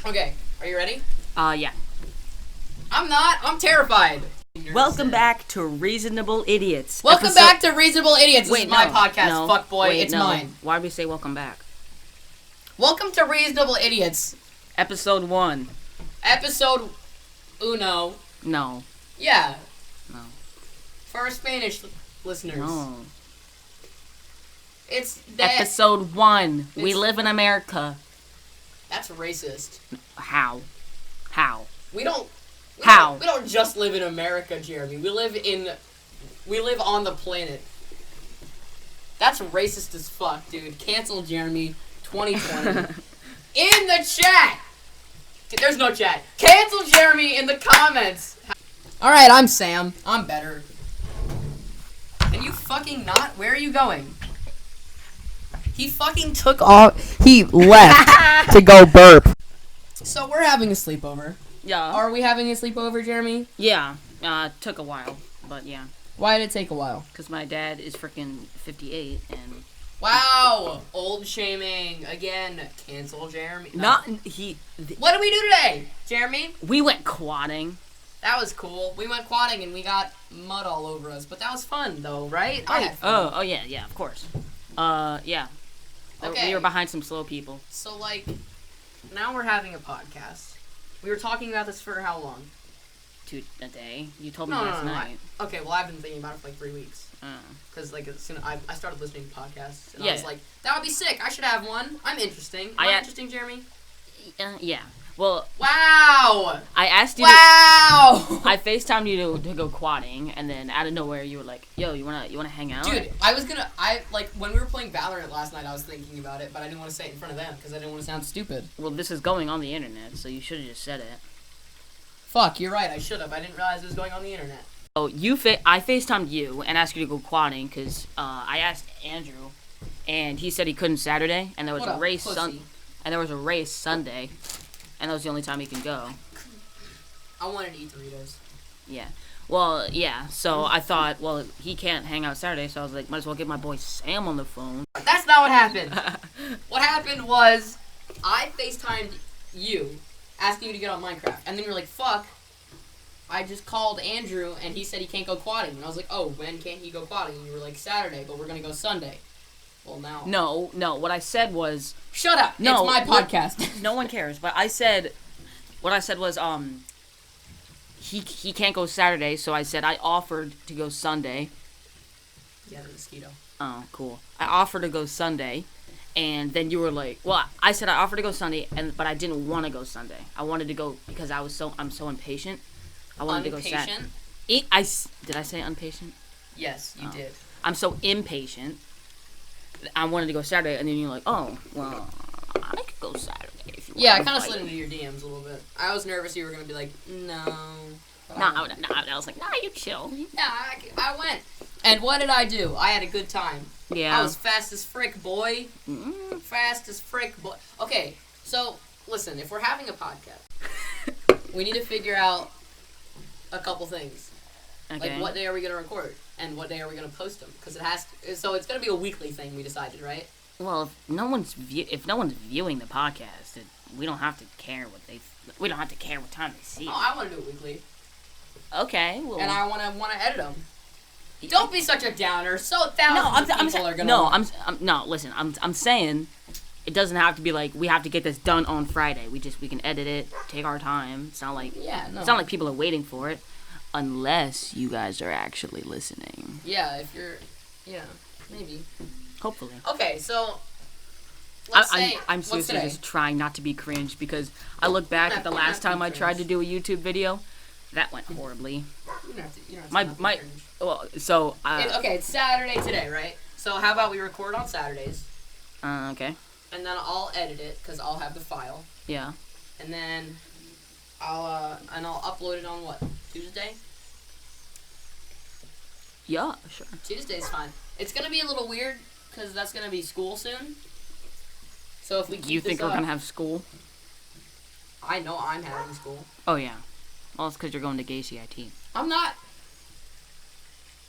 Okay, are you ready? Yeah. I'm not. I'm terrified. Welcome back to Reasonable Idiots. Welcome back to Reasonable Idiots. This is my podcast, fuckboy. It's mine. Why do we say welcome back? Welcome to Reasonable Idiots. Episode 1. Episode uno. No. Yeah. No. For our Spanish listeners. No. It's that. Episode 1. We live in America. That's racist. How? We don't just live in America, Jeremy. We live on the planet. That's racist as fuck, dude. Cancel Jeremy 2020. In the chat! There's no chat. Cancel Jeremy in the comments. Alright, I'm Sam. I'm better. Can you fucking not? Where are you going? He fucking took off. He left to go burp. So we're having a sleepover. Yeah. Are we having a sleepover, Jeremy? Yeah. Took a while, but yeah. Why did it take a while? Because my dad is freaking 58 and... Wow! Old shaming. Again. Cancel Jeremy. No. What did we do today, Jeremy? We went quadding. That was cool. We went quadding and we got mud all over us. But that was fun, though, right? I had fun. Oh yeah, of course. Yeah. Okay. We were behind some slow people. So, now we're having a podcast. We were talking about this for how long? A day. You told me last night. Okay, well, I've been thinking about it for 3 weeks. Because, as soon as I started listening to podcasts, and I was like, that would be sick. I should have one. I'm interesting. Am I interesting, Jeremy? Yeah. Well. Wow! I asked you. Wow! I FaceTimed you to go quadding, and then out of nowhere you were like, "Yo, you wanna hang out?" Dude, when we were playing Valorant last night, I was thinking about it, but I didn't want to say it in front of them because I didn't want to sound stupid. Well, this is going on the internet, so you should have just said it. Fuck, you're right. I should have. I didn't realize it was going on the internet. Oh, I FaceTimed you and asked you to go quadding because I asked Andrew, and he said he couldn't Saturday, and there was a race Sunday, and that was the only time he can go. I wanted to eat Doritos. Yeah. Well, yeah. So I thought, well, he can't hang out Saturday, so I was like, might as well get my boy Sam on the phone. That's not what happened. What happened was I FaceTimed you, asking you to get on Minecraft, and then you're like, fuck. I just called Andrew, and he said he can't go quadding. And I was like, oh, when can't he go quadding? And you were like, Saturday, but we're going to go Sunday. Well, now. No. What I said was... Shut up. No, it's my podcast. No one cares. But what I said was, he can't go Saturday, so I said I offered to go Sunday. Yeah, the mosquito. Oh, cool. I offered to go Sunday, and then you were like, well, I said I offered to go Sunday, but I didn't want to go Sunday. I wanted to go because I'm so impatient. I wanted to go Saturday. Did I say impatient? Yes, you did. I'm so impatient. I wanted to go Saturday, and then you're like, oh, well, I could go Saturday if you want. Yeah, I kind of slid into your DMs a little bit. I was nervous you were going to be like, no. I was like, nah, you chill. Yeah, I went. And what did I do? I had a good time. Yeah. I was fast as frick, boy. Fast as frick, boy. Okay, so, listen, if we're having a podcast, we need to figure out a couple things. Okay. Like, what day are we going to record? And what day are we going to post them? Because so it's going to be a weekly thing, we decided, right? Well, if no one's viewing the podcast, we don't have to care we don't have to care what time they see it. Oh, I want to do it weekly. Okay, well. And I want to edit them. Don't be such a downer. So thousands of people are going to... Listen, I'm saying it doesn't have to be like, we have to get this done on Friday. We can edit it, take our time. It's not like... Yeah, no. It's not like people are waiting for it. Unless you guys are actually listening. Yeah, if you're... Yeah, maybe. Hopefully. Okay, so... I'm seriously just trying not to be cringe because I look back at the last time I tried to do a YouTube video. That went horribly. You don't have to cringe. Well, so... okay, it's Saturday today, right? So how about we record on Saturdays? Okay. And then I'll edit it, because I'll have the file. Yeah. And then I'll upload it on what? Tuesday? Yeah, sure. Tuesday's fine. It's going to be a little weird, because that's going to be school soon. So if we keep You think we're going to have school? I know I'm having school. Oh, yeah. Well, it's because you're going to gay CIT. I'm not.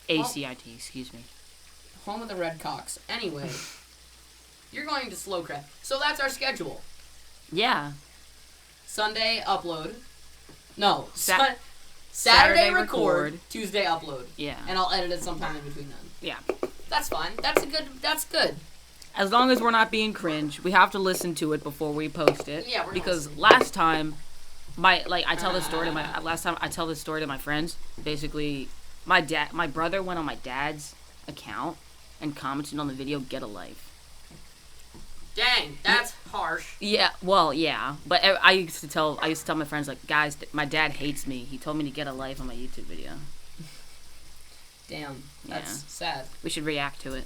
ACIT, excuse me. Home of the Red Cocks. Anyway. You're going to slow crack. So that's our schedule. Yeah. Sunday upload. No, Saturday record, Tuesday upload. Yeah. And I'll edit it sometime in between then. Yeah. That's fine. That's good. As long as we're not being cringe, we have to listen to it before we post it. Yeah, we're because listening. last time, I tell this story to my friends. Basically, my brother went on my dad's account and commented on the video "Get a Life." Dang, that's harsh. Yeah, well, yeah, but I used to tell my friends, like, guys, my dad hates me. He told me to get a life on my YouTube video. Damn, that's sad. We should react to it.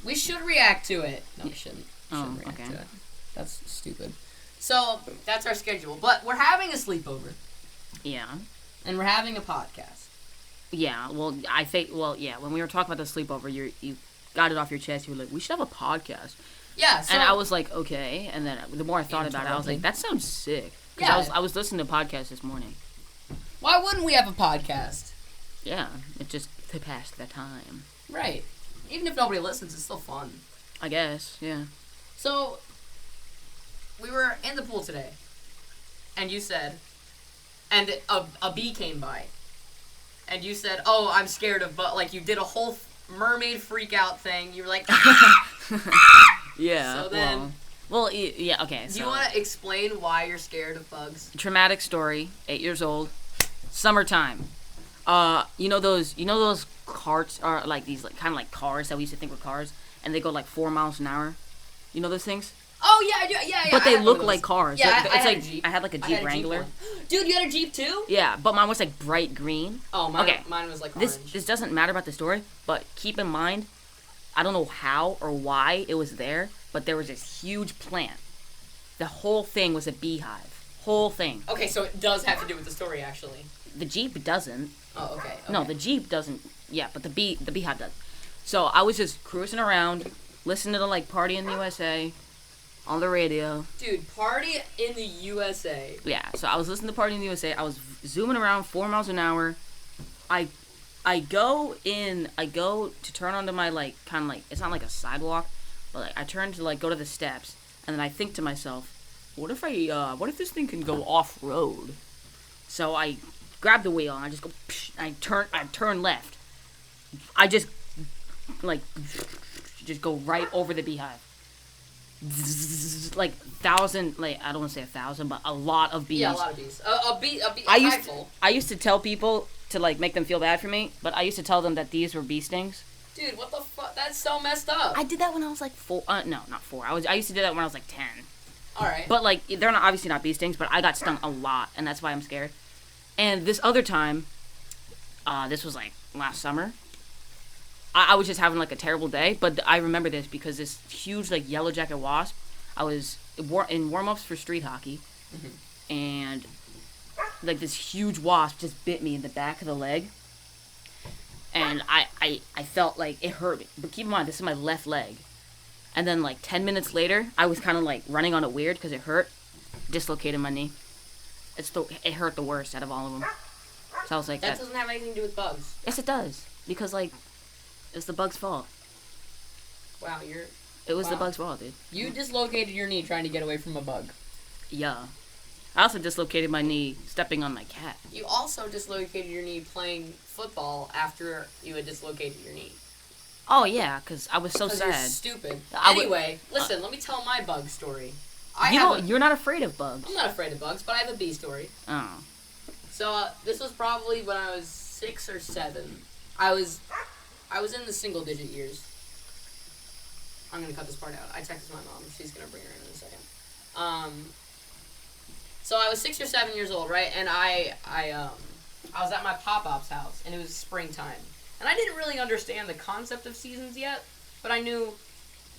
We should react to it. No, we shouldn't. We shouldn't react to it. That's stupid. So, that's our schedule. But we're having a sleepover. Yeah. And we're having a podcast. Yeah, well, when we were talking about the sleepover, you got it off your chest. You were like, we should have a podcast. Yeah, so... And I was like, okay. And then the more I thought about it, I was like, that sounds sick. Yeah. I was listening to podcasts this morning. Why wouldn't we have a podcast? Yeah, it just passed the time. Right. Even if nobody listens, it's still fun. I guess, yeah. So, we were in the pool today, and you said, and a bee came by, and you said, oh, I'm scared of bugs. Like, you did a whole mermaid freak out thing. You were like, Yeah. So then... Well, yeah, okay. Do you want to explain why you're scared of bugs? Traumatic story, 8 years old, summertime. You know those carts are like these kind of like cars that we used to think were cars, and they go like 4 miles an hour. You know those things? Oh yeah. But they look like cars. Yeah, it's I had like a Jeep. I had like a Jeep Wrangler. Dude, you had a Jeep too? Yeah, but mine was like bright green. Oh, mine was like orange. This doesn't matter about the story, but keep in mind, I don't know how or why it was there, but there was this huge plant. The whole thing was a beehive. Whole thing. Okay, so it does have to do with the story, actually. The Jeep doesn't. Oh, okay. No, the Jeep doesn't. Yeah, but the beehive does. So I was just cruising around, listening to like Party in the USA on the radio. Dude, Party in the USA. Yeah, so I was listening to Party in the USA. I was zooming around 4 miles an hour. I go to turn onto my like kind of like, it's not like a sidewalk, but like I turn to like go to the steps, and then I think to myself, what if this thing can go off road? So I grab the wheel and I just go, psh, I turn left. I just go right over the beehive. Like 1,000, like I don't want to say 1,000, but a lot of bees. Yeah, a lot of bees. A bee. I used to tell people to like make them feel bad for me, but I used to tell them that these were bee stings. Dude, what the fuck? That's so messed up. I did that when I was like 4. No, not 4. I used to do that when I was like 10. All right. But like they're not obviously not bee stings, but I got stung a lot, and that's why I'm scared. And this other time, this was like last summer. I was just having like a terrible day, but I remember this because this huge like yellow jacket wasp. I was in warm-ups for street hockey, and like this huge wasp just bit me in the back of the leg, and I felt like it hurt me. But keep in mind, this is my left leg. And then like 10 minutes later, I was kind of like running on it weird because it hurt. Dislocated my knee. It hurt the worst out of all of them. So I was like, that doesn't have anything to do with bugs. Yes, it does, because like it's the bug's fault. Wow, It was the bug's fault, dude. You dislocated your knee trying to get away from a bug. Yeah. I also dislocated my knee stepping on my cat. You also dislocated your knee playing football after you had dislocated your knee. Oh, yeah, because I was so sad. You're stupid. Anyway, listen, let me tell my bug story. You're not afraid of bugs. I'm not afraid of bugs, but I have a bee story. Oh. So, this was probably when I was 6 or 7. I was in the single-digit years. I'm going to cut this part out. I texted my mom. She's going to bring her in a second. So I was 6 or 7 years old, right? And I was at my pop-op's house, and it was springtime. And I didn't really understand the concept of seasons yet, but I knew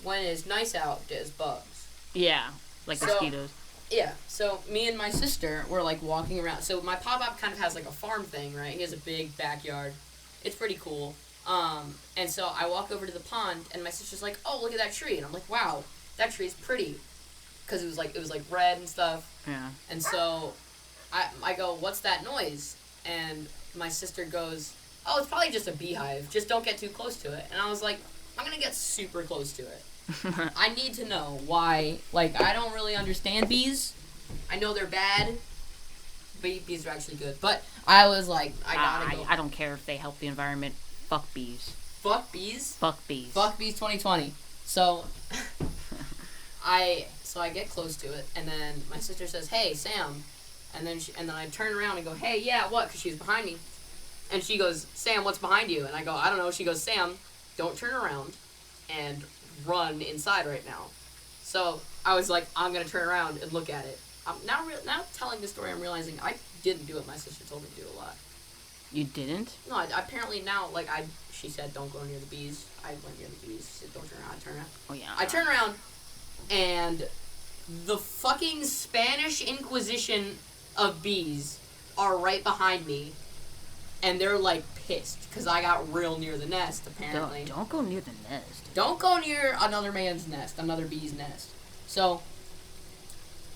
when it's nice out, there's bugs. Yeah, like mosquitoes. Yeah, so me and my sister were, like, walking around. So my pop-up kind of has, like, a farm thing, right? He has a big backyard. It's pretty cool. And so I walk over to the pond, and my sister's like, oh, look at that tree. And I'm like, wow, that tree's pretty. Because it was like red and stuff. Yeah. And so I go, what's that noise? And my sister goes, oh, it's probably just a beehive. Just don't get too close to it. And I was like, I'm going to get super close to it. I need to know why. Like, I don't really understand bees. I know they're bad. Bees are actually good. But I was like, I gotta go. I don't care if they help the environment. Fuck bees. Fuck bees? Fuck bees. Fuck bees 2020. So, I get close to it, and then my sister says, "Hey, Sam," and then I turn around and go, "Hey, yeah, what?" Because she's behind me, and she goes, "Sam, what's behind you?" And I go, "I don't know." She goes, "Sam, don't turn around, and run inside right now." So I was like, "I'm gonna turn around and look at it." Now telling the story, I'm realizing I didn't do it. My sister told me to do a lot. You didn't? No, apparently now, she said, "Don't go near the bees." I went near the bees. She said, "Don't turn around." I turn around. Oh, yeah. I turn around, and the fucking Spanish Inquisition of bees are right behind me, and they're, like, pissed, because I got real near the nest, apparently. Don't go near the nest. Don't go near another man's nest, another bee's nest. So,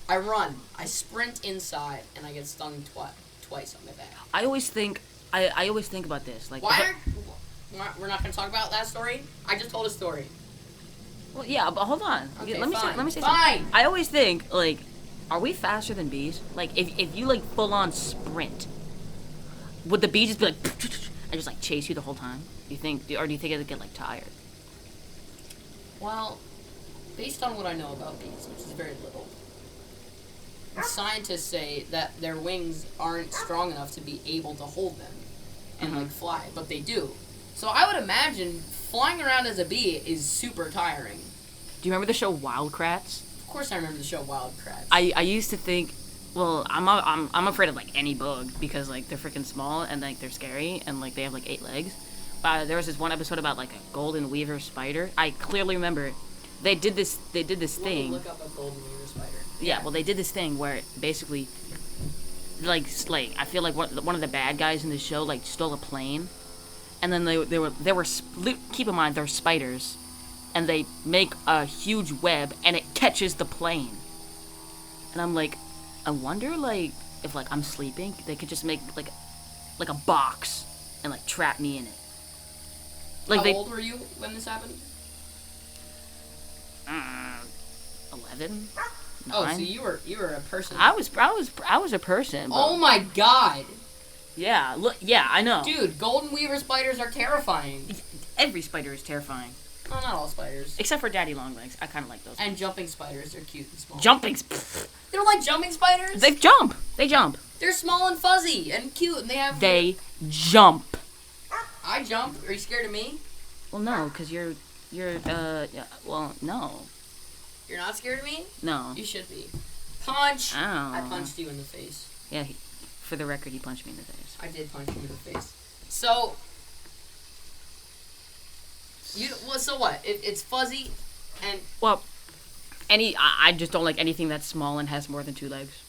I run. I sprint inside, and I get stung twice on my back. I always think about this. Like, we're not going to talk about that story? I just told a story. Well, yeah, but hold on. Okay, let me say fine. something. I always think, like, are we faster than bees? Like, if you, like, full-on sprint, would the bee just be like, and just, like, chase you the whole time? Do you think it would get, like, tired? Well, based on what I know about bees, which is very little, scientists say that their wings aren't strong enough to be able to hold them and, like, fly, but they do. So I would imagine flying around as a bee is super tiring. Do you remember the show Wild Kratts? Of course I remember the show Wild Kratts. I used to think, well, I'm afraid of, like, any bug because, like, they're freaking small and, like, they're scary and, like, they have, like, 8 legs. There was this one episode about, like, a golden weaver spider. I clearly remember they did this thing. Look up a golden weaver spider. Yeah, well, they did this thing where basically, like I feel like one of the bad guys in the show, like, stole a plane, and then they were keep in mind they're spiders, and they make a huge web and it catches the plane, and I'm like, I wonder, like, if, like, I'm sleeping, they could just make like a box and, like, trap me in it. Like, how old were you when this happened? 11. 9. Oh, so you were a person. I was a person. But... Oh my god. Yeah, look, yeah, I know. Dude, golden weaver spiders are terrifying. Every spider is terrifying. Oh, not all spiders. Except for daddy long legs. I kind of like those. And jumping spiders, they're cute and small. Jumping. You don't like jumping spiders? They jump. They jump. They're small and fuzzy and cute, and they have. They jump. I jump. Are you scared of me? Well, no, because you're yeah, well, no. You're not scared of me? No. You should be. Punch! Ow. I punched you in the face. Yeah, for the record, he punched me in the face. I did punch you in the face. So, so what? It's fuzzy, and... Well, I just don't like anything that's small and has more than 2 legs.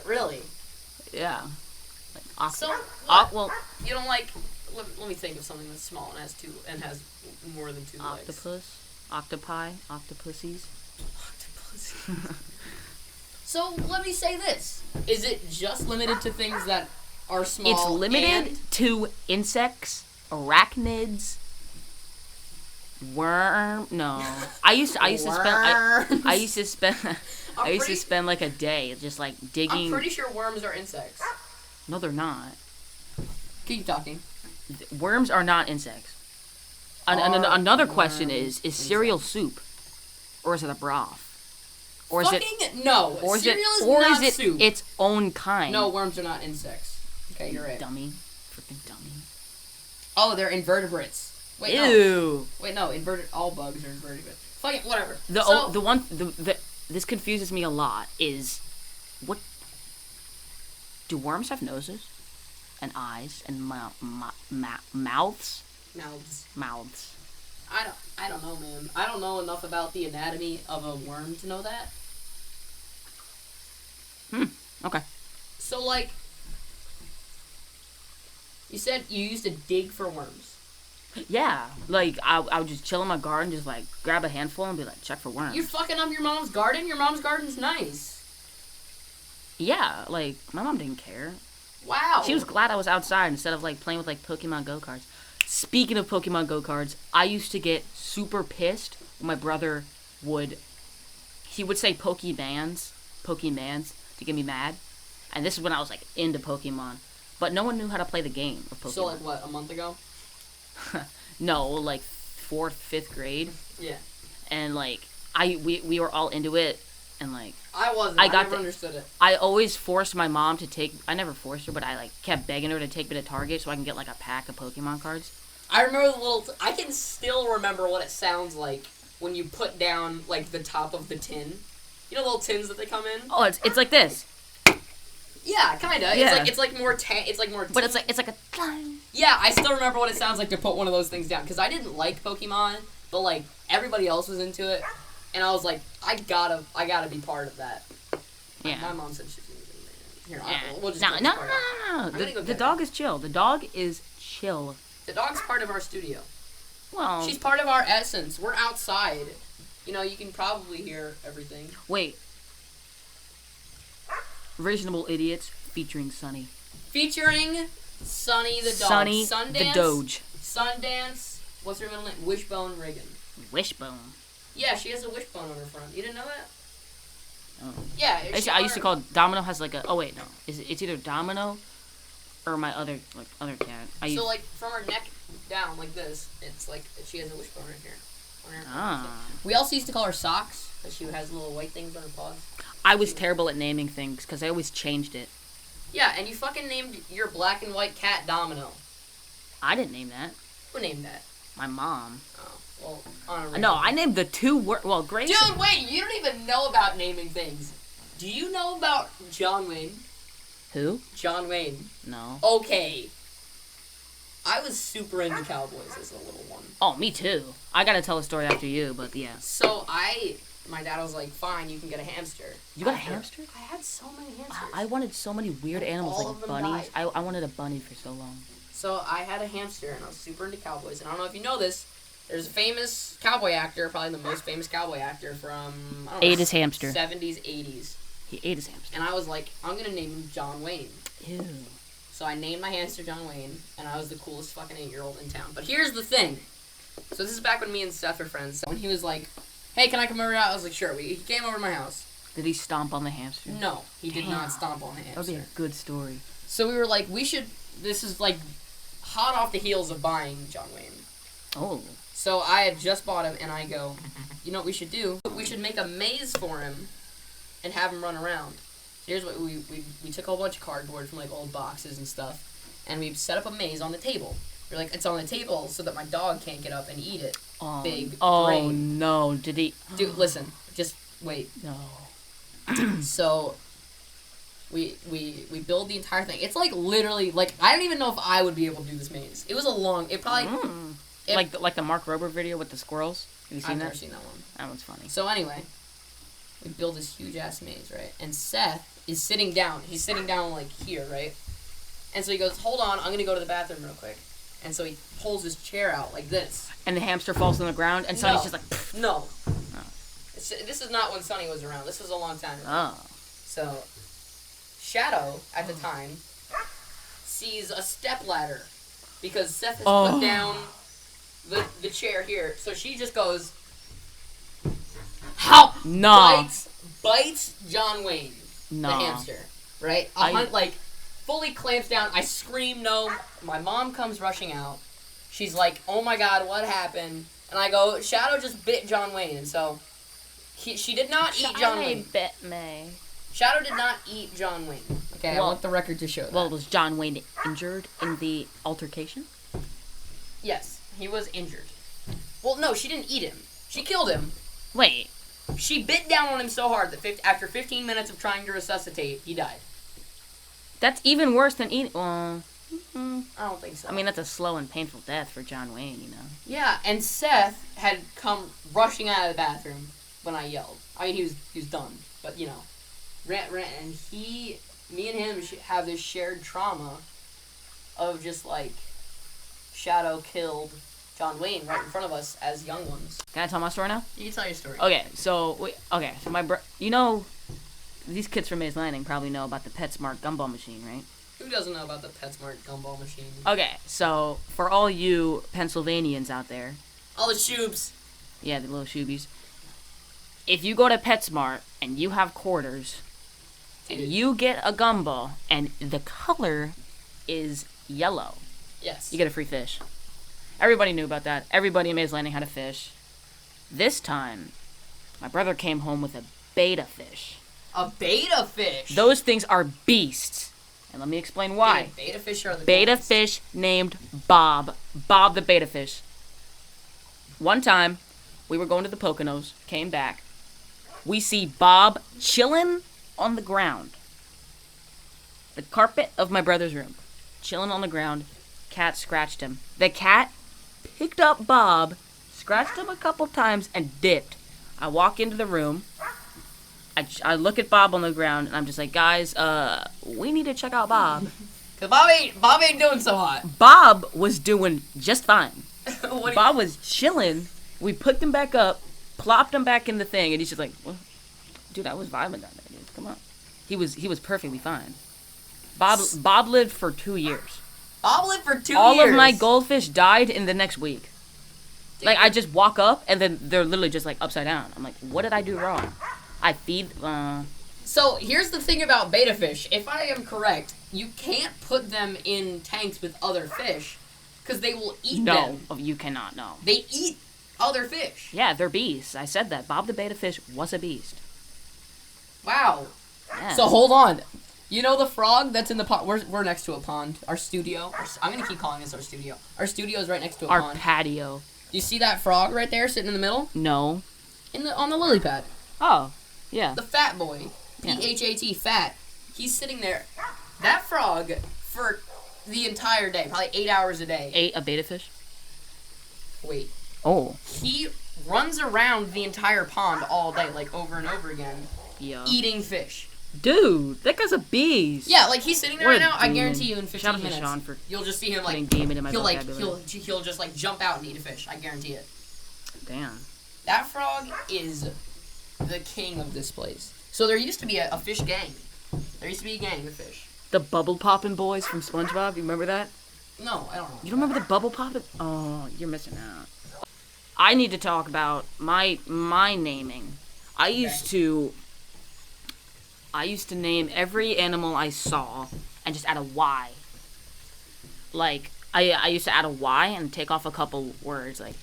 Really? Yeah. Like, so, well... You don't like... Let me think of something that's small and has more than 2 legs. Octopus? Octopi, octopussies. So let me say this: is it just limited to things that are small? It's limited to insects, arachnids, worm. No, I used to spend like a day just, like, digging. I'm pretty sure worms are insects. No, they're not. Keep talking. Worms are not insects. Another question is cereal soup, or is it a broth, or is no? Or is cereal it is or not is it soup. its own kind? No, worms are not insects. Okay, you're right. Dummy, freaking dummy. Oh, they're invertebrates. Wait, Ew. No. Wait, no. All bugs are invertebrates. Fucking whatever. This confuses me a lot. Is what? Do worms have noses, and eyes, and mouths? Mouths. I don't know, man. I don't know enough about the anatomy of a worm to know that. Okay. So, like, you said you used to dig for worms. Yeah, like, I would just chill in my garden, just, like, grab a handful and be like, check for worms. You're fucking up your mom's garden? Your mom's garden's nice. Yeah, like, my mom didn't care. Wow. She was glad I was outside instead of, like, playing with, like, Pokemon Go cards. Speaking of Pokemon Go cards, I used to get super pissed when my brother would he would say Pokemans to get me mad. And this is when I was like into Pokemon. But no one knew how to play the game of Pokemon. So like what, a month ago? No, like 4th, 5th grade. Yeah. And like we were all into it, and like I wasn't. I never understood it. I always forced my mom to take. I never forced her, but I like kept begging her to take me to Target so I can get like a pack of Pokemon cards. I remember the little. I can still remember what it sounds like when you put down like the top of the tin. You know the little tins that they come in. Oh, it's like this. Yeah, kinda. Yeah. It's like more. But it's like a. Yeah, I still remember what it sounds like to put one of those things down because I didn't like Pokemon, but like everybody else was into it, and I was like, I gotta be part of that. Yeah. My mom said she's gonna do it. Here, Yeah. we'll just No. The dog is chill. The dog is chill. The dog's part of our studio. Well, She's part of our essence. We're outside. You know, you can probably hear everything. Wait. Reasonable Idiots featuring Sunny. Featuring Sunny the dog. Sunny Sundance, the Doge. Sundance. What's her middle name? Wishbone Riggin. Wishbone. Yeah, she has a wishbone on her front. You didn't know that? Oh. Yeah. I used to call Domino has like a. Oh wait, no. It's either Domino or my other cat. So like from her neck down like this, it's like she has a wishbone right here. On her Ah. We also used to call her Socks because she has little white things on her paws. I was terrible at naming things because I always changed it. Yeah, and you fucking named your black and white cat Domino. I didn't name that. Who named that? My mom. Oh, well, on a No, I named the 2 word. Well, Grace. Dude, wait, you don't even know about naming things. Do you know about John Wayne? Who? John Wayne. No. Okay. I was super into cowboys as a little one. Oh, me too. I gotta tell a story after you, but yeah. So my dad was like, fine, you can get a hamster. You got a hamster? I had so many hamsters. I wanted so many weird animals, all like of them bunnies. died. I wanted a bunny for so long. So I had a hamster, and I was super into cowboys. And I don't know if you know this, there's a famous cowboy actor, probably the most famous cowboy actor from, I don't know, Ate his hamster. 70s, 80s. He ate his hamster. And I was like, I'm going to name him John Wayne. Ew. So I named my hamster John Wayne, and I was the coolest fucking 8-year-old in town. But here's the thing. So this is back when me and Seth were friends. So when he was like, hey, can I come over to your house? I was like, sure. He came over to my house. Did he stomp on the hamster? No, he did not stomp on the hamster. That would be a good story. So we were like, this is like hot off the heels of buying John Wayne. Oh. So I had just bought him, and I go, you know what we should do? We should make a maze for him and have him run around. Here's what we took a whole bunch of cardboard from like old boxes and stuff, and we set up a maze on the table. We're like, it's on the table so that my dog can't get up and eat it. Oh, Big Oh brain. no! Did he? Dude, listen, just wait. No. So we build the entire thing. It's like literally like I don't even know if I would be able to do this maze. It was a long. It probably like the Mark Rober video with the squirrels. Have you seen I've that? never seen that one. That one's funny. So anyway, we build this huge ass maze, right? And Seth is sitting down. He's sitting down like here, right? And so he goes, "Hold on, I'm gonna go to the bathroom real quick." And so he pulls his chair out like this. And the hamster falls on the ground, and Sonny's just like, pfft. No. Oh. This is not when Sonny was around. This was a long time ago. Oh. So, Shadow, at the time, sees a stepladder. Because Seth has put down the chair here. So she just goes, how? No. Bites John Wayne, the hamster. Right? Like, fully clamps down. I scream no. My mom comes rushing out. She's like, oh my god, what happened? And I go, Shadow just bit John Wayne. And so, she did not eat John Wayne. bit me. Shadow did not eat John Wayne. Okay, I want the record to show that. Well, was John Wayne injured in the altercation? Yes, he was injured. Well, no, she didn't eat him. She killed him. Wait. She bit down on him so hard that after 15 minutes of trying to resuscitate, he died. That's even worse than eating. I don't think so. I mean, that's a slow and painful death for John Wayne, you know. Yeah, and Seth had come rushing out of the bathroom when I yelled. I mean, he was done, but you know, ran, and me and him have this shared trauma of just like Shadow killed John Wayne right in front of us as young ones. Can I tell my story now? You can tell your story. Okay, so you know, these kids from Maze Landing probably know about the PetSmart gumball machine, right? Who doesn't know about the PetSmart gumball machine? Okay, so for all you Pennsylvanians out there, all the shoobs. Yeah, the little shoobies. if you go to PetSmart and you have quarters, and you get a gumball, and the color is yellow, yes, you get a free fish. Everybody knew about that. Everybody in Mays Landing had a fish. This time, my brother came home with a beta fish. A beta fish? Those things are beasts. And let me explain why. Dude, beta fish are the beta coolest. fish named Bob. Bob the beta fish. One time, we were going to the Poconos, came back. We see Bob chilling on the ground. The carpet of my brother's room. Chilling on the ground. Cat scratched him. The cat picked up Bob, scratched him a couple times, and dipped. I walk into the room. I look at Bob on the ground, and I'm just like, guys, we need to check out Bob. Cause Bob ain't doing so hot. Bob was doing just fine. What Bob was chilling. We picked him back up, plopped him back in the thing, and he's just like, well, dude, I was vibing down there, dude. Come on. He was perfectly fine. Bob lived for 2 years. Bob lived for 2 years. All of my goldfish died in the next week. Dude. Like, I just walk up, and then they're literally just, like, upside down. I'm like, what did I do wrong? I feed, So, here's the thing about beta fish. If I am correct, you can't put them in tanks with other fish, because they will eat them. No, you cannot, no. They eat other fish. Yeah, they're beasts. I said that. Bob the beta fish was a beast. Wow. Yeah. So, hold on. You know the frog that's in the pond? We're next to a pond. Our studio. I'm going to keep calling this our studio. Our studio is right next to a pond. Our patio. Do you see that frog right there sitting in the middle? No. On the lily pad. Oh, yeah. The fat boy. Yeah. P-H-A-T, fat. He's sitting there. That frog, for the entire day, probably 8 hours a day. Ate a beta fish? Wait. Oh. He runs around the entire pond all day, like over and over again, Yeah. eating fish. Dude, that guy's a beast. Yeah, like he's sitting there What right a now. I demon. guarantee you in 15 Shout out to minutes, Sean for you'll just see him like putting demon in my he'll vocabulary. he'll just like jump out and eat a fish. I guarantee it. Damn. That frog is the king of this place. So there used to be a fish gang. There used to be a gang of fish. The bubble poppin' boys from SpongeBob, you remember that? No, I don't know. You don't remember the bubble poppin'? Oh, you're missing out. I need to talk about my naming. I used to name every animal I saw and just add a Y. Like, I used to add a Y and take off a couple words. Like,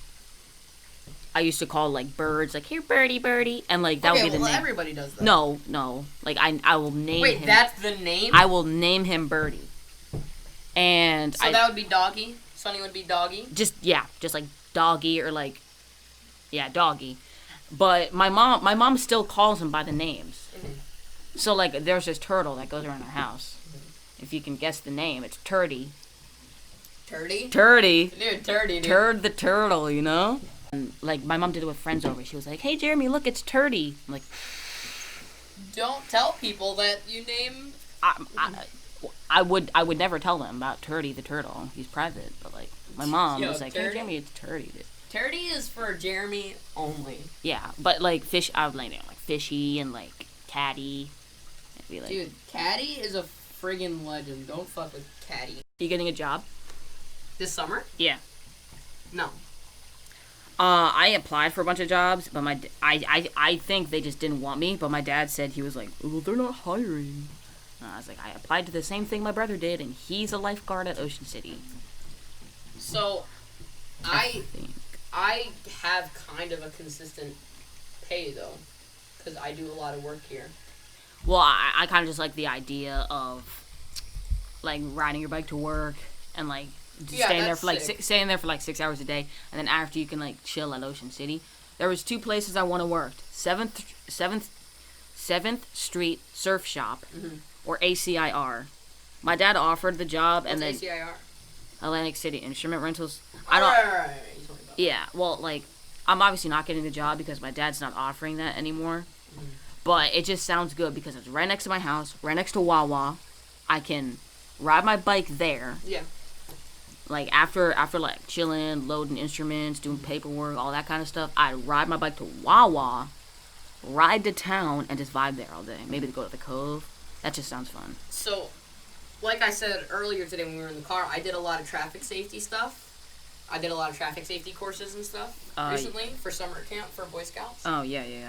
I used to call, like, birds, like, here, birdie, birdie. And, like, that would be the name. Everybody does that. No. Like, I will name him. Wait, that's the name? I will name him Birdie. And so that would be Doggy? Sonny would be Doggy? Just like Doggy or, like, yeah, Doggy. But my mom still calls him by the names. Mm-hmm. So, like, there's this turtle that goes around our house. Mm-hmm. If you can guess the name, it's Turdy. Turdy? Turdy. Dude, Turdy, dude. Turd the turtle, you know? And, like, my mom did it with friends over. She was like, hey, Jeremy, look, it's Turdy. I'm like, don't tell people that you name... I would never tell them about Turdy the turtle. He's private. But, like, my mom was like, hey, Jeremy, it's Turdy, dude. Turdy is for Jeremy only. Yeah, but, like, fish, I would like, like, Fishy and, like, Caddy. It'd be like, dude, Caddy is a friggin' legend. Don't fuck with Caddy. You getting a job? This summer? Yeah. No. I applied for a bunch of jobs, but I think they just didn't want me, but my dad said, he was like, well, they're not hiring. I was like, I applied to the same thing my brother did, and he's a lifeguard at Ocean City. So, I have kind of a consistent pay, though, because I do a lot of work here. Well, I kind of just like the idea of, like, riding your bike to work, and, like, staying there for like 6 hours a day, and then after you can, like, chill at Ocean City. There was 2 places I want to work: 7th Street Surf Shop, or ACIR. My dad offered the job, and then ACIR? Atlantic City Instrument Rentals. Right. Yeah, well, like, I'm obviously not getting the job because my dad's not offering that anymore. But it just sounds good because it's right next to my house, right next to Wawa. I can ride my bike there. Yeah. Like, after like, chilling, loading instruments, doing paperwork, all that kind of stuff, I'd ride my bike to Wawa, ride to town, and just vibe there all day. Maybe to go to the Cove. That just sounds fun. So, like I said earlier today when we were in the car, I did a lot of traffic safety stuff. I did a lot of traffic safety courses and stuff recently for summer camp for Boy Scouts. Oh, yeah.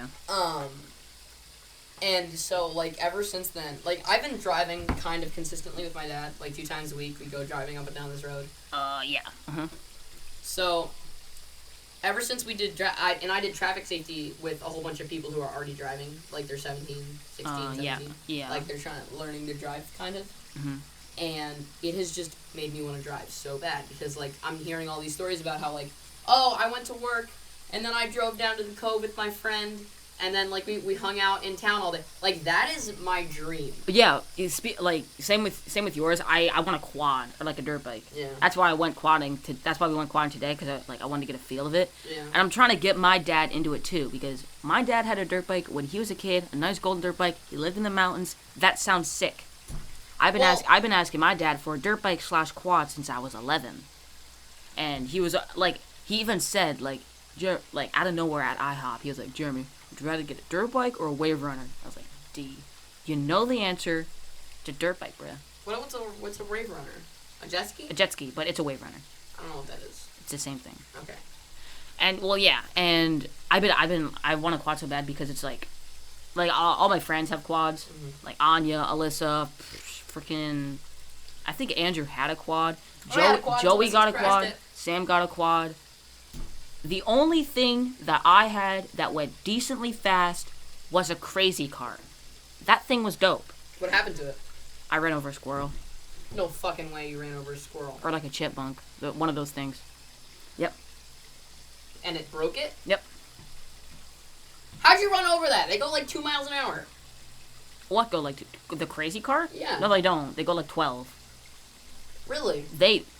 And so, like, ever since then, like, I've been driving kind of consistently with my dad. Like, 2 times a week, we go driving up and down this road. Yeah. Uh-huh. So, ever since we did, I did traffic safety with a whole bunch of people who are already driving. Like, they're 17, 16, 17. Yeah. Like, they're learning to drive, kind of. Mm-hmm. And it has just made me want to drive so bad. Because, like, I'm hearing all these stories about how, like, oh, I went to work, and then I drove down to the Cove with my friend, and then, like, we hung out in town all day. Like, that is my dream. Yeah, like, same with yours. I want a quad, or, like, a dirt bike. Yeah. That's why I went quadding. That's why we went quadding today, because, I wanted to get a feel of it. Yeah. And I'm trying to get my dad into it, too, because my dad had a dirt bike when he was a kid, a nice golden dirt bike. He lived in the mountains. That sounds sick. I've been asking my dad for a dirt bike / quad since I was 11. And he was, like, he even said, like, out of nowhere at IHOP, he was like, Jeremy, would you rather get a dirt bike or a wave runner? I was like, D, you know the answer to dirt bike, bruh. What's a wave runner? A jet ski? A jet ski, but it's a wave runner. I don't know what that is. It's the same thing. Okay. And, well, yeah, and I want a quad so bad because it's like all my friends have quads. Mm-hmm. Like Anya, Alyssa, freaking, I think Andrew had a quad. Joey got a quad. Sam got a quad. The only thing that I had that went decently fast was a crazy cart. That thing was dope. What happened to it? I ran over a squirrel. No fucking way you ran over a squirrel. Or like a chipmunk. One of those things. Yep. And it broke it? Yep. How'd you run over that? They go like 2 miles an hour. What go like the crazy car? Yeah. No, they don't. They go like 12. Really?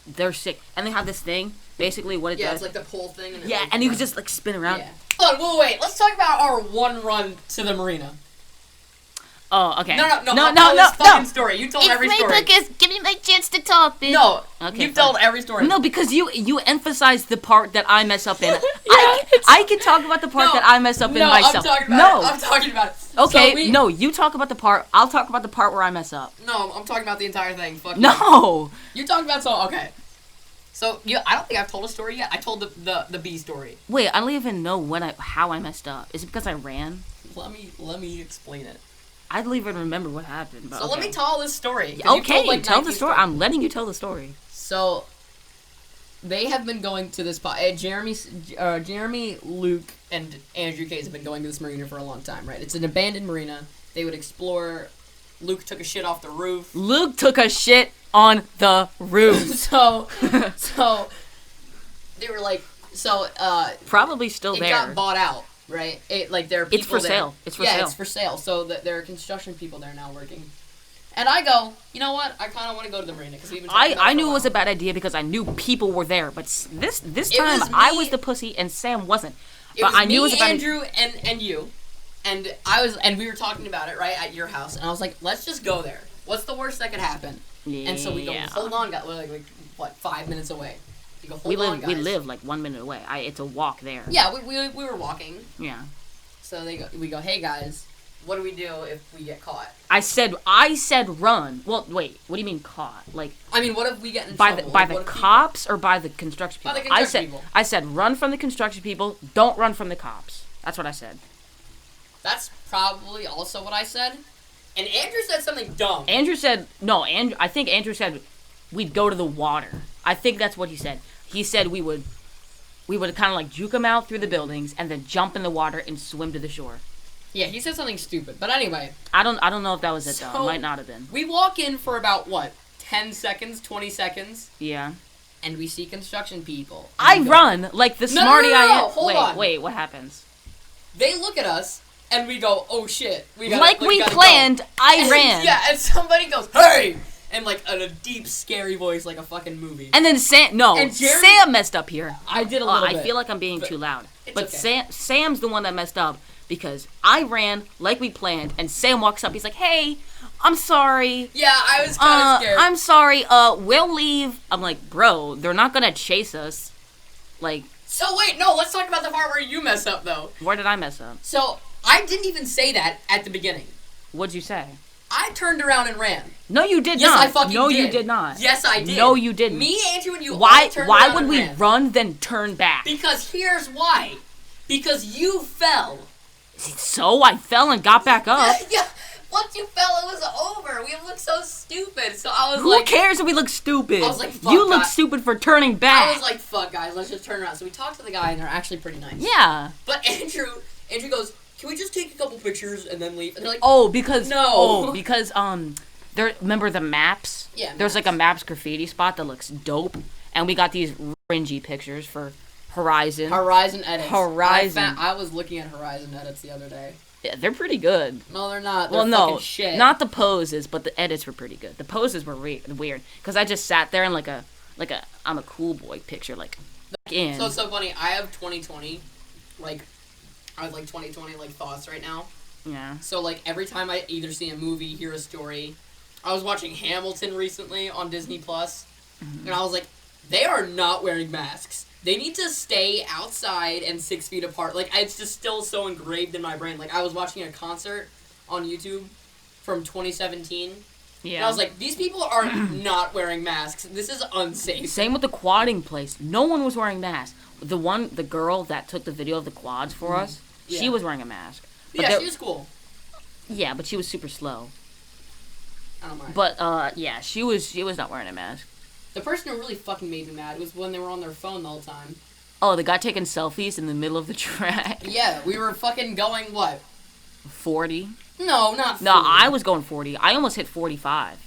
They're sick, and they have this thing. Basically, what it does. Yeah, it's like the pole thing. And and you can just like spin around. Yeah. Hold on, wait. Let's talk about our one run to the marina. Oh, okay. No. Fucking story. You told every story. Give me my chance to talk, bitch. No. Okay. You've told every story. No, because you emphasize the part that I mess up in. I can talk about the part that I mess up in myself. I'm talking about it. Okay. So you talk about the part. I'll talk about the part where I mess up. No, I'm talking about the entire thing. Fuck no. You talking about okay. So I don't think I've told a story yet. I told the bee story. Wait, I don't even know how I messed up. Is it because I ran? Let me explain it. I don't even remember what happened. But so let me tell this story. Okay, tell the story. I'm letting you tell the story. So they have been going to this Jeremy, Luke, and Andrew Case have been going to this marina for a long time, right? It's an abandoned marina. They would explore. Luke took a shit off the roof. Luke took a shit on the roof. so they were like, probably still it there. It got bought out, right? There are people It's for there. sale. It's for sale. Yeah, it's for sale. So there are construction people there now working. And I go, you know what? I kind of want to go to the marina because we've been talking about it. I knew it was a bad idea because I knew people were there, but this time I was the pussy and Sam wasn't. But I knew it was a bad idea. Andrew, and you, and we were talking about it right at your house, and I was like, let's just go there. What's the worst that could happen? Yeah. And so we go. Hold on, got like what 5 minutes away. We go. Hold on, guys. We live like 1 minute away. It's a walk there. Yeah, we were walking. Yeah. So we go. Hey guys, what do we do if we get caught? I said run. Well, wait. What do you mean caught? Like, I mean, what if we get in trouble? By the cops or by the construction people? By the construction people. I said run from the construction people. Don't run from the cops. That's what I said. That's probably also what I said. And Andrew said something dumb. I think Andrew said we'd go to the water. I think that's what he said. He said we would kind of like juke them out through the buildings and then jump in the water and swim to the shore. Yeah, he said something stupid. But anyway. I don't know if that was it, though. It might not have been. We walk in for about, 10 seconds, 20 seconds? Yeah. And we see construction people. I run like the smarty I am. Hold on. Wait, what happens? They look at us, and we go, oh shit. We planned, go. I ran. Yeah, and somebody goes, hey! And in a deep, scary voice, like a fucking movie. And then Sam messed up here. I did a little bit. I feel like I'm being too loud. But okay. Sam's the one that messed up. Because I ran like we planned, and Sam walks up. He's like, "Hey, I'm sorry." Yeah, I was kind of scared. I'm sorry. We'll leave. I'm like, bro, they're not gonna chase us. Like. So wait, no. Let's talk about the part where you mess up, though. Where did I mess up? So I didn't even say that at the beginning. What'd you say? I I turned around and ran. No, you did yes, not. Yes, I fucking did. No, you did not. Yes, I did. No, you didn't. Me, Andrew, and you all turned Why around would and we ran. run then turn back? Because here's why. Because you fell. So I fell and got back up. Yeah. Once you fell, it was over. We looked so stupid. So I was Who like... Who cares if we look stupid? I was like, fuck, you look stupid for turning back. I was like, fuck, guys, let's just turn around. So we talked to the guy, and they're actually pretty nice. Yeah. But Andrew goes, can we just take a couple pictures and then leave? And they're like, remember the maps? Yeah. There's like a maps graffiti spot that looks dope, and we got these cringy pictures for Horizon. Horizon edits. Horizon. I was looking at Horizon edits the other day. Yeah, they're pretty good. No, they're not. They're fucking shit. Not the poses, but the edits were pretty good. The poses were weird because I just sat there in like a I'm a cool boy picture So it's so funny. I have 2020, I have 2020 thoughts right now. Yeah. So every time I either see a movie, hear a story, I was watching Hamilton recently on Disney Plus, and I was like, they are not wearing masks. They need to stay outside and 6 feet apart. It's just still so engraved in my brain. I was watching a concert on YouTube from 2017. Yeah. And I was like, these people are not wearing masks. This is unsafe. Same with the quadding place. No one was wearing masks. The girl that took the video of the quads for us, she was wearing a mask. But she was cool. Yeah, but she was super slow. I don't mind. But, she was not wearing a mask. The person who really fucking made me mad was when they were on their phone the whole time. Oh, the guy taking selfies in the middle of the track? Yeah, we were fucking going, what? 40? No, not 40. No, I was going 40. I almost hit 45.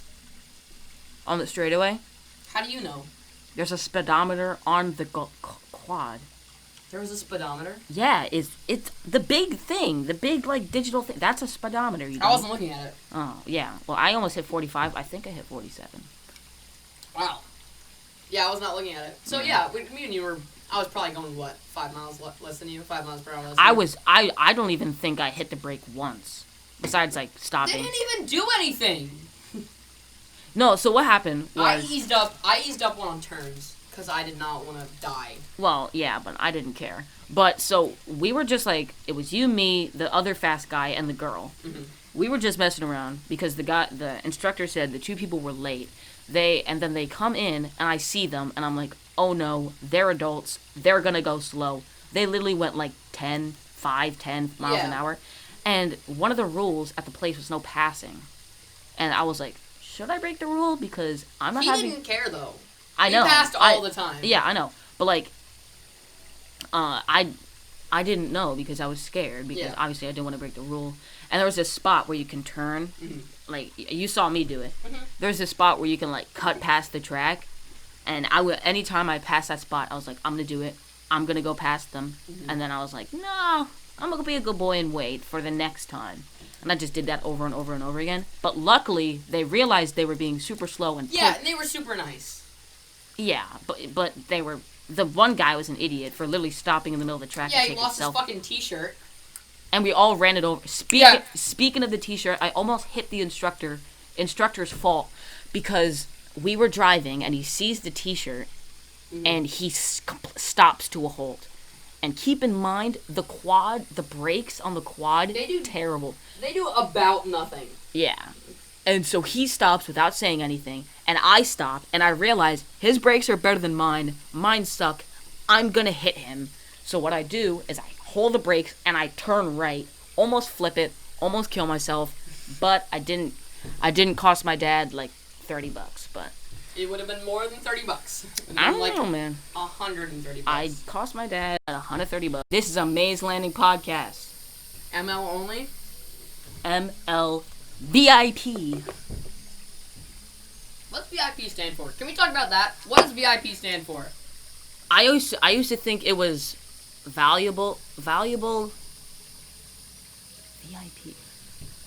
On the straightaway. How do you know? There's a speedometer on the quad. There was a speedometer? Yeah, it's the big thing. The big, digital thing. That's a speedometer. I wasn't looking at it. Oh, yeah. Well, I almost hit 45. I think I hit 47. Wow. Yeah, I was not looking at it. So, yeah, me and you were... I was probably going, 5 miles less than you? 5 miles per hour less than you? I don't even think I hit the brake once. Besides, stopping. They didn't even do anything! No, so what happened was... I eased up on turns, because I did not want to die. Well, yeah, but I didn't care. But, so, we were just it was you, me, the other fast guy, and the girl. Mm-hmm. We were just messing around, because the instructor said the 2 people were late. And then they come in, and I see them, and I'm like, oh no, they're adults, they're gonna go slow. They literally went 10 miles an hour. And one of the rules at the place was no passing. And I was like, should I break the rule? Because I'm not He didn't care, though. I know. He passed all the time. Yeah, I know. But, I didn't know because I was scared. Because obviously I didn't want to break the rule. And there was this spot where you can turn. Mm-hmm. You saw me do it. Mm-hmm. There's this spot where you can, cut past the track. And anytime I passed that spot, I was like, I'm going to do it. I'm going to go past them. Mm-hmm. And then I was like, no, I'm going to be a good boy and wait for the next time. And I just did that over and over and over again. But luckily, they realized they were being super slow and... Yeah, and they were super nice. Yeah, but they were... The one guy was an idiot for literally stopping in the middle of the track to take a selfie. Yeah, he lost his fucking t-shirt. And we all ran it over. Speaking of the t-shirt, I almost hit the instructor's fault because we were driving and he sees the t-shirt and he stops to a halt. And keep in mind, the brakes on the quad, they do terrible. They do about nothing. Yeah. And so he stops without saying anything, and I stop, and I realize his brakes are better than mine. Mine suck. I'm gonna hit him. So what I do is I hold the brakes, and I turn right, almost flip it, almost kill myself, but I didn't cost my dad, $30, but... It would have been more than $30. I don't know, man. $130. I cost my dad $130. This is a Maze Landing podcast. ML only? ML VIP. What's VIP stand for? Can we talk about that? What does VIP stand for? I used to think it was valuable VIP.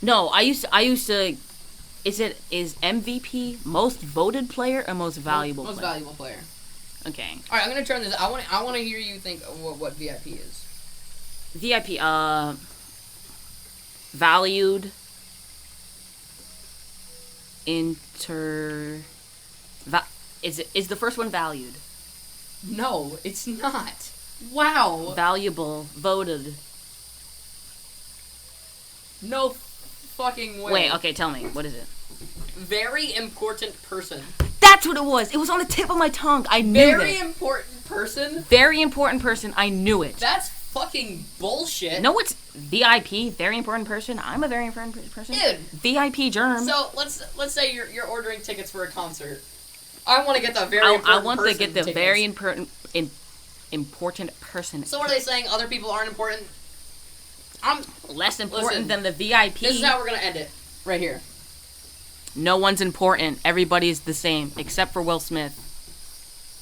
No, I used to is MVP most voted player or most valuable most player? Valuable player. Okay. All right, I'm going to turn this. I want to hear you think of what VIP is. VIP valued is the first one valued? No, it's not. Wow. Valuable, voted. No fucking way. Wait, okay, tell me. What is it? Very important person. That's what it was. It was on the tip of my tongue. I knew it. Very important person? Very important person. I knew it. That's fucking bullshit. No, it's VIP. Very important person. I'm a very important person. Dude. VIP germ. So, let's say you're ordering tickets for a concert. I want to get the very important person I want to get the tickets. very important person. So what are they saying? Other people aren't important? I'm less important than the VIP. This is how we're going to end it. Right here. No one's important. Everybody's the same, except for Will Smith.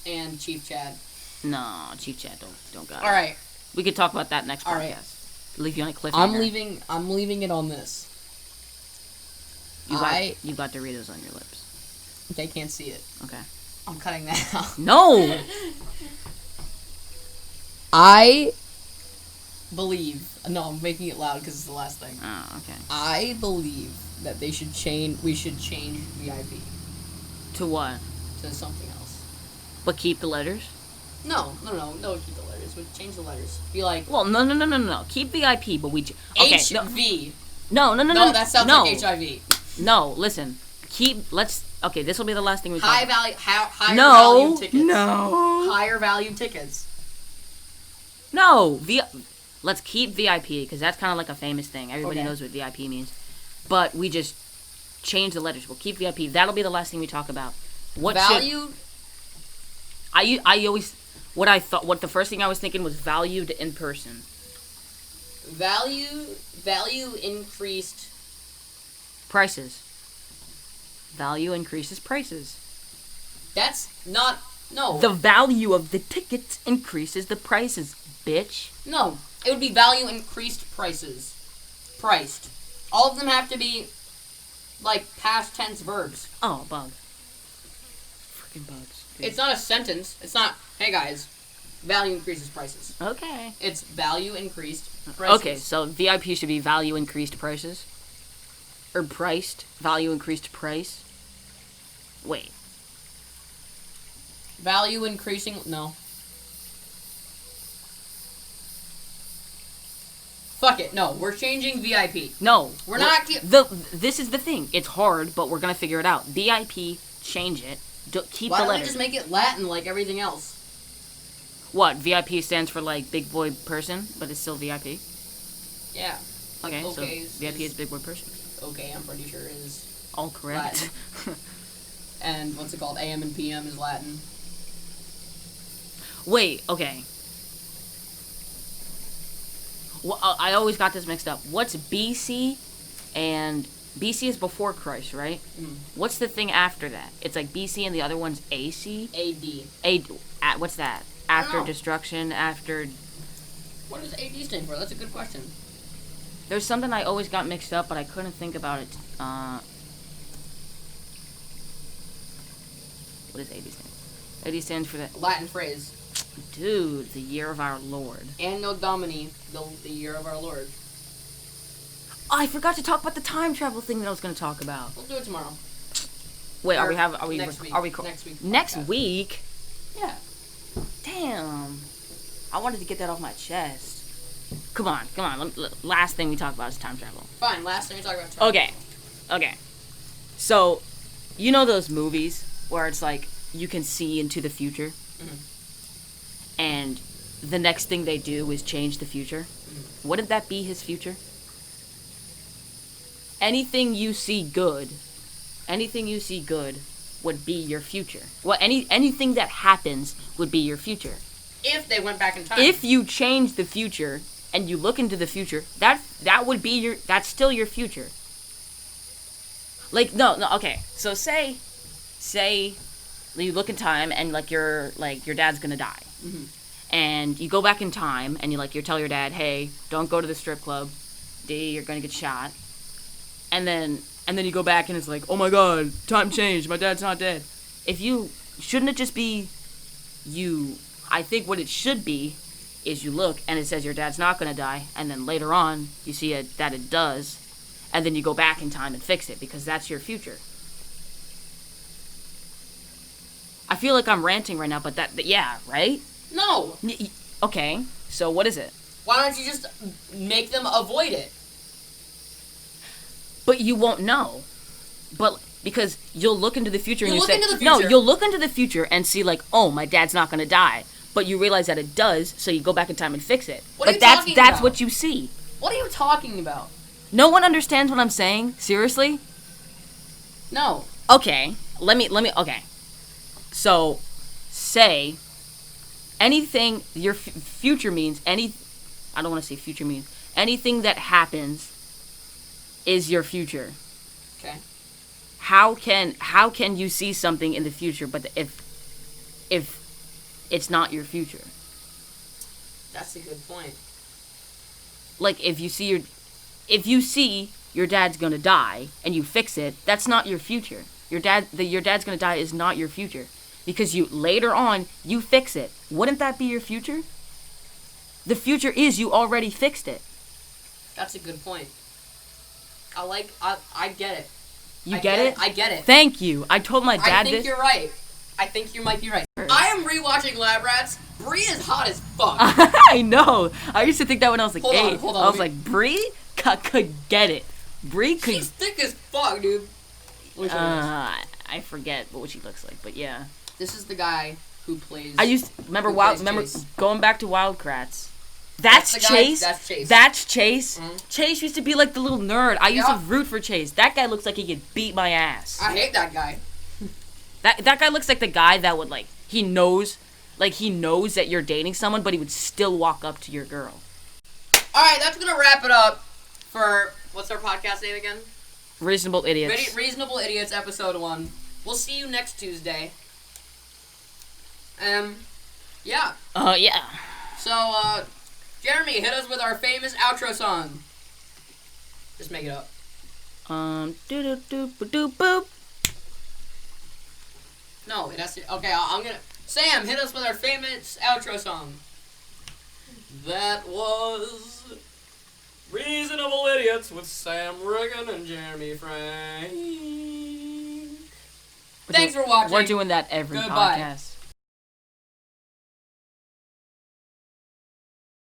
And Chief Chad. No, Chief Chad don't got it. All right. We could talk about that next podcast. All right. Leave you on a cliffhanger. I'm leaving it on this. You got Doritos on your lips. They can't see it. Okay. I'm cutting that out. No! I believe... No, I'm making it loud because it's the last thing. Oh, okay. I believe that we should change VIP. To what? To something else. But keep the letters? No, keep the letters. But change the letters. Be like... Well, no. Keep VIP, but we... Okay, HV. No, No, that sounds like HIV. No, listen. Okay, this will be the last thing we talk about. Higher value tickets. No. Higher value tickets. No. Let's keep VIP, because that's kind of like a famous thing. Everybody knows what VIP means. But we just change the letters. We'll keep VIP. That'll be the last thing we talk about. What the first thing I was thinking was valued in person. Value increased. Prices. Value increases prices. That's not... No. The value of the tickets increases the prices, bitch. No. It would be value increased prices. Priced. All of them have to be, like, past tense verbs. Oh, bug. Freaking bugs. Dude. It's not a sentence. It's not, hey guys, value increases prices. Okay. It's value increased prices. Okay, so VIP should be value increased prices. Or priced. Value increased price. Wait. Value increasing... No. Fuck it. No, we're changing VIP. No. We're not... This is the thing. It's hard, but we're going to figure it out. VIP, change it. Keep Why the don't letter. we just make it Latin like everything else? What? VIP stands for, like, big boy person, but it's still VIP? Yeah. Okay, like, so VIP is big boy person. Okay, I'm pretty sure is... All correct. And what's it called? AM and PM is Latin. Wait, okay. Well, I always got this mixed up. What's BC? And BC is before Christ, right? Mm. What's the thing after that? It's like BC and the other one's AC? AD. What's that? After destruction, after... What does AD stand for? That's a good question. There's something I always got mixed up, but I couldn't think about it. What does AD stand for? AD stands for the... Latin phrase. Dude, the year of our Lord. Anno Domini, the year of our Lord. Oh, I forgot to talk about the time travel thing that I was going to talk about. We'll do it tomorrow. Wait, next week. Next week. Next week? Yeah. Damn. I wanted to get that off my chest. Come on. Last thing we talk about is time travel. Fine, last thing we talk about is time travel. Okay. So, you know those movies where it's like, you can see into the future? Mm-hmm. And the next thing they do is change the future? Mm-hmm. Wouldn't that be his future? Anything you see good would be your future. Well, anything that happens would be your future. If they went back in time. If you change the future and you look into the future, that would be that's still your future. Like no, okay. So say you look in time and like your dad's gonna die. Mm-hmm. And you go back in time and you tell your dad, hey, don't go to the strip club. D, you're gonna get shot. And then you go back and it's like, oh my god, time changed, my dad's not dead. Shouldn't it just be you? I think what it should be is you look and it says your dad's not gonna die, and then later on you see that it does, and then you go back in time and fix it because that's your future. I feel like I'm ranting right now, but yeah, right? No. Okay, so what is it? Why don't you just make them avoid it? But you won't know. But because you'll look into the future and you say, into the no, future. you'll look into the future and see like, oh, my dad's not gonna die. But you realize that it does, so you go back in time and fix it. What are but you that's talking that's about? what you see. What are you talking about? No one understands what I'm saying? Seriously? No. Okay. Let me okay. So say anything your future means I don't want to say future means anything that happens is your future. Okay. How can you see something in the future but if it's not your future? That's a good point. Like if you see your dad's gonna die and you fix it, that's not your future. Your dad's gonna die is not your future because you later on you fix it. Wouldn't that be your future? The future is you already fixed it. That's a good point. I get it. You get it? I get it. Thank you. I told my dad this. I think you're right. I think you might be right. I am rewatching Lab Rats. Bree is hot as fuck. I know. I used to think that when I was like Hold 8. on, I was like, Bree could get it. Bree could. She's thick as fuck, dude. I forget what she looks like, but yeah. This is the guy who plays. Remember Chase. going back to Wildcrats. That's Chase. That's Chase. That's Chase. Mm-hmm. Chase used to be like the little nerd. I used to root for Chase. That guy looks like he could beat my ass. I hate that guy. That guy looks like the guy that would like he knows that you're dating someone, but he would still walk up to your girl. All right, that's gonna wrap it up for what's our podcast name again? Reasonable Idiots. Reasonable Idiots, episode 1. We'll see you next Tuesday. Yeah. Yeah. So, Jeremy, hit us with our famous outro song. Just make it up. Boop. No, it has to. Okay, I'm gonna. Sam, hit us with our famous outro song. That was Reasonable Idiots with Sam Riggin and Jeremy Frank. Thanks for watching. We're doing that every Goodbye. podcast.